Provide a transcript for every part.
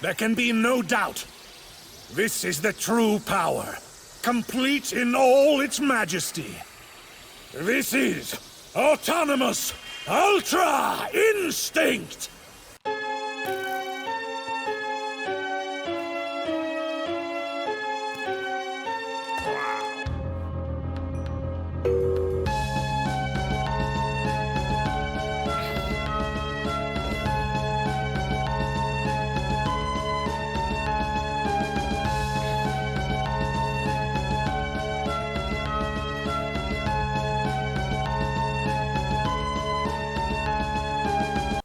There can be no doubt. This is the true power, complete in all its majesty. This is autonomous Ultra Instinct!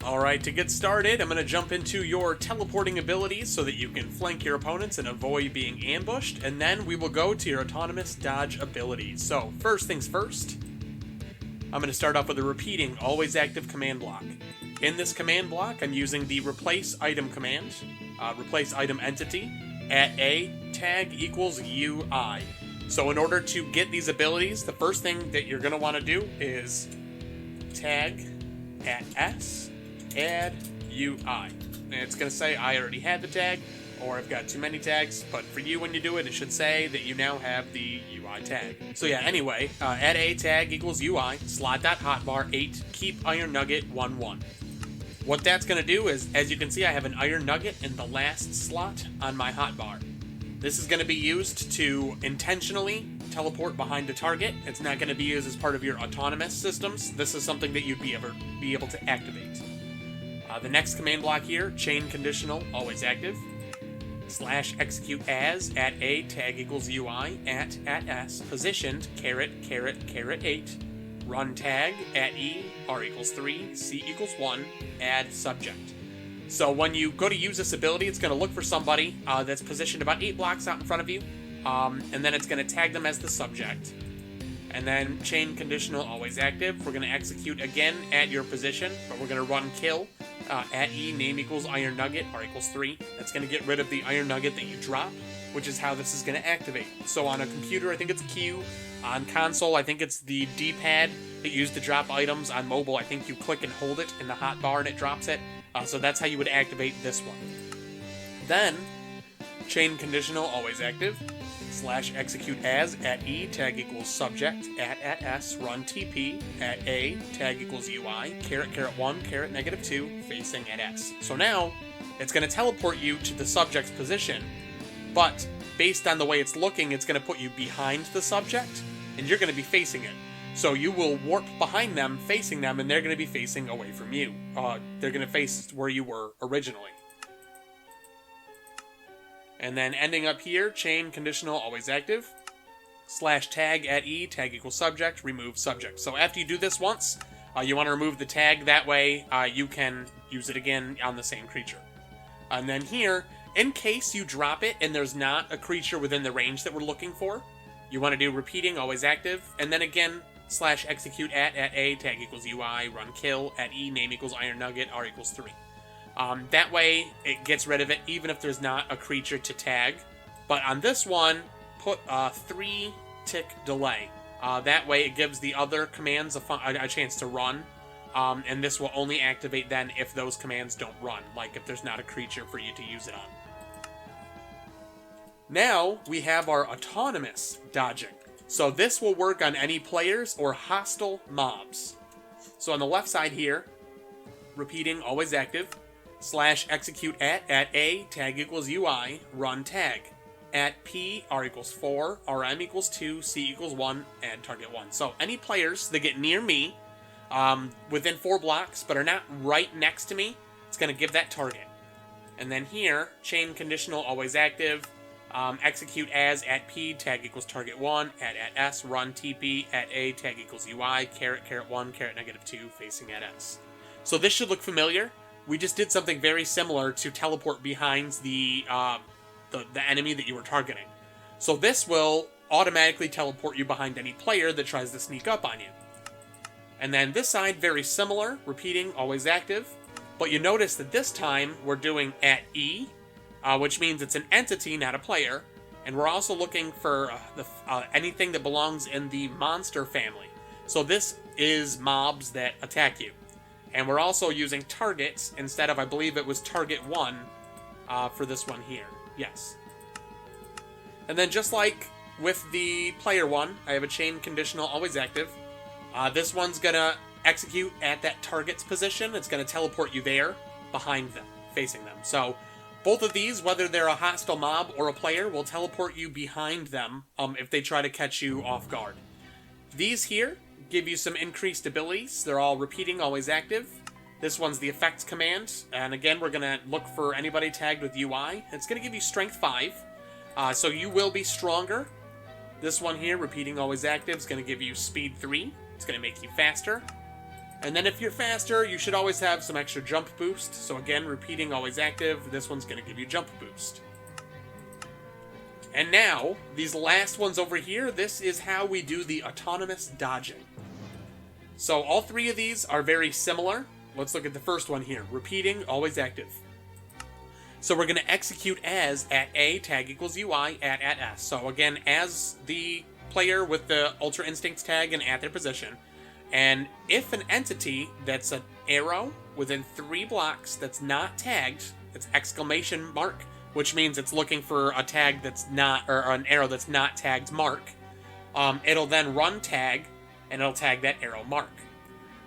Alright, to get started, I'm going to jump into your teleporting abilities so that you can flank your opponents and avoid being ambushed, and then we will go to your autonomous dodge abilities. So, first things first, I'm going to start off with a repeating, always active command block. In this command block, I'm using the replace item command, replace item entity, at A, tag equals UI. So in order to get these abilities, the first thing that you're going to want to do is tag at S, add UI. And it's going to say I already had the tag, or I've got too many tags, but for you when you do it, it should say that you now have the UI tag. So yeah, anyway, add A tag equals UI, slot.hotbar 8, keep iron nugget 1 1. What that's going to do is, as you can see, I have an iron nugget in the last slot on my hotbar. This is going to be used to intentionally teleport behind a target. It's not going to be used as part of your autonomous systems. This is something that you'd be able to activate. The next command block here, chain conditional, always active, slash execute as, at A, tag equals UI, at S, positioned, caret 8, run tag, at E, R equals 3, C equals 1, add subject. So when you go to use this ability, it's going to look for somebody that's positioned about 8 blocks out in front of you, and then it's going to tag them as the subject. And then chain conditional, always active. We're going to execute again at your position, but we're going to run kill. At E, name equals iron nugget, R equals 3. That's going to get rid of the iron nugget that you drop, which is how this is going to activate. So on a computer, I think it's Q. On console, I think it's the D-pad that you use to drop items. On mobile, I think you click and hold it in the hotbar and it drops it. So that's how you would activate this one. Then, chain conditional, always active, slash execute as, at E, tag equals subject, at S, run TP, at A, tag equals UI, caret 1, caret -2, facing at S. So now, it's going to teleport you to the subject's position, but based on the way it's looking, it's going to put you behind the subject, and you're going to be facing it. So you will warp behind them, facing them, and they're going to be facing away from you. They're going to face where you were originally. And then ending up here, chain conditional, always active, slash tag at E, tag equals subject, remove subject. So after you do this once, you want to remove the tag. That way you can use it again on the same creature. And then here, in case you drop it and there's not a creature within the range that we're looking for, you want to do repeating, always active, and then again, slash execute at A, tag equals UI, run kill, at E, name equals iron nugget, R equals 3. That way, it gets rid of it, even if there's not a creature to tag. But on this one, put a 3-tick delay. That way, it gives the other commands a chance to run. And this will only activate then if those commands don't run, like if there's not a creature for you to use it on. Now, we have our autonomous dodging. So this will work on any players or hostile mobs. So on the left side here, repeating, always active, slash execute at A, tag equals UI, run tag. At P, R equals 4, RM equals 2, C equals 1, add target 1. So any players that get near me, within 4 blocks, but are not right next to me, it's going to give that target. And then here, chain conditional, always active, execute as, at P, tag equals target 1, at S, run TP, at A, tag equals UI, caret 1, caret -2, facing at S. So this should look familiar. We just did something very similar to teleport behind the enemy that you were targeting. So this will automatically teleport you behind any player that tries to sneak up on you. And then this side, very similar, repeating, always active. But you notice that this time we're doing at E, which means it's an entity, not a player. And we're also looking for anything that belongs in the monster family. So this is mobs that attack you. And we're also using targets instead of, I believe it was target 1 for this one here. Yes. And then just like with the player one, I have a chain conditional always active. This one's going to execute at that target's position. It's going to teleport you there, behind them, facing them. So both of these, whether they're a hostile mob or a player, will teleport you behind them if they try to catch you off guard. These here give you some increased abilities. They're all repeating, always active. This one's the effects command, and again, we're going to look for anybody tagged with UI. It's going to give you strength 5, so you will be stronger. This one here, repeating, always active, is going to give you speed 3. It's going to make you faster. And then if you're faster, you should always have some extra jump boost. So again, repeating, always active, this one's going to give you jump boost. And now, these last ones over here, this is how we do the autonomous dodging. So all 3 of these are very similar. Let's look at the first one here. Repeating, always active. So we're going to execute as at A, tag equals UI, at S. So again, as the player with the Ultra Instincts tag and at their position. And if an entity that's an arrow within 3 blocks that's not tagged, it's exclamation mark, which means it's looking for a tag that's not, or an arrow that's not tagged mark, it'll then run tag, and it'll tag that arrow mark.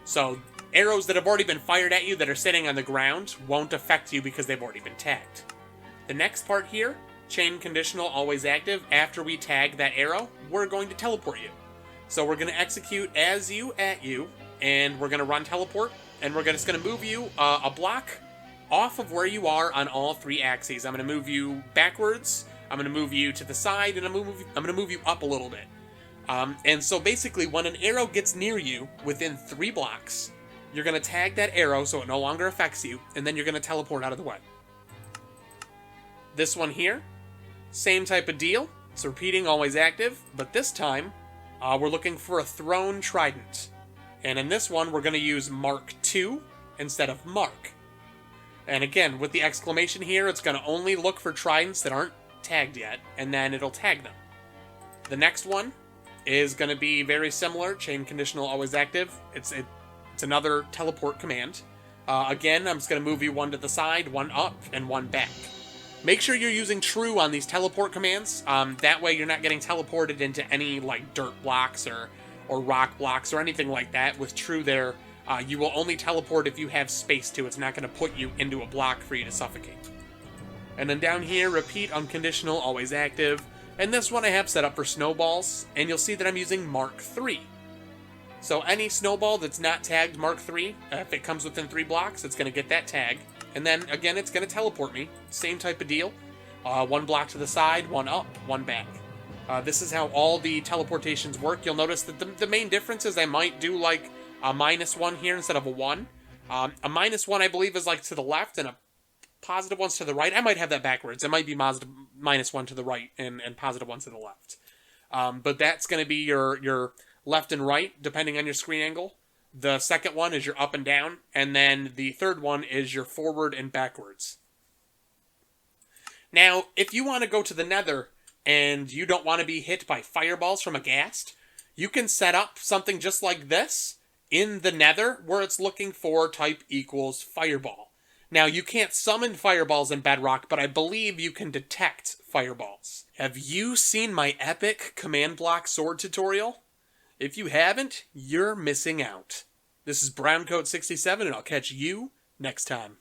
So arrows that have already been fired at you that are sitting on the ground won't affect you because they've already been tagged. The next part here, chain conditional always active, after we tag that arrow, we're going to teleport you. So we're going to execute as you, at you, and we're going to run teleport, and we're just going to move you a block off of where you are on all 3 axes. I'm going to move you backwards, I'm going to move you to the side, and I'm going to move you up a little bit. And so basically, when an arrow gets near you within 3 blocks, you're going to tag that arrow so it no longer affects you, and then you're going to teleport out of the way. This one here, same type of deal. It's repeating, always active, but this time, we're looking for a thrown trident. And in this one, we're going to use Mark 2 instead of Mark. And again, with the exclamation here, it's going to only look for tridents that aren't tagged yet, and then it'll tag them. The next one is going to be very similar, chain conditional always active. It's another teleport command. Again, I'm just going to move you 1 to the side, 1 up, and 1 back. Make sure you're using true on these teleport commands. That way you're not getting teleported into any like dirt blocks or rock blocks or anything like that. With true there, you will only teleport if you have space to. It's not going to put you into a block for you to suffocate. And then down here, repeat, unconditional, always active. And this one I have set up for snowballs, and you'll see that I'm using Mark 3. So any snowball that's not tagged Mark 3, if it comes within 3 blocks, it's going to get that tag. And then, again, it's going to teleport me. Same type of deal. 1 block to the side, 1 up, 1 back. This is how all the teleportations work. You'll notice that the main difference is I might do like a -1 here instead of a 1. A -1, I believe, is like to the left, and a positive one's to the right. I might have that backwards. It might be -1 to the right and +1 to the left. But that's going to be your left and right, depending on your screen angle. The second one is your up and down, and then the third one is your forward and backwards. Now, if you want to go to the nether and you don't want to be hit by fireballs from a ghast, you can set up something just like this in the nether where it's looking for type equals fireball. Now, you can't summon fireballs in Bedrock, but I believe you can detect fireballs. Have you seen my epic command block sword tutorial? If you haven't, you're missing out. This is Browncoat67, and I'll catch you next time.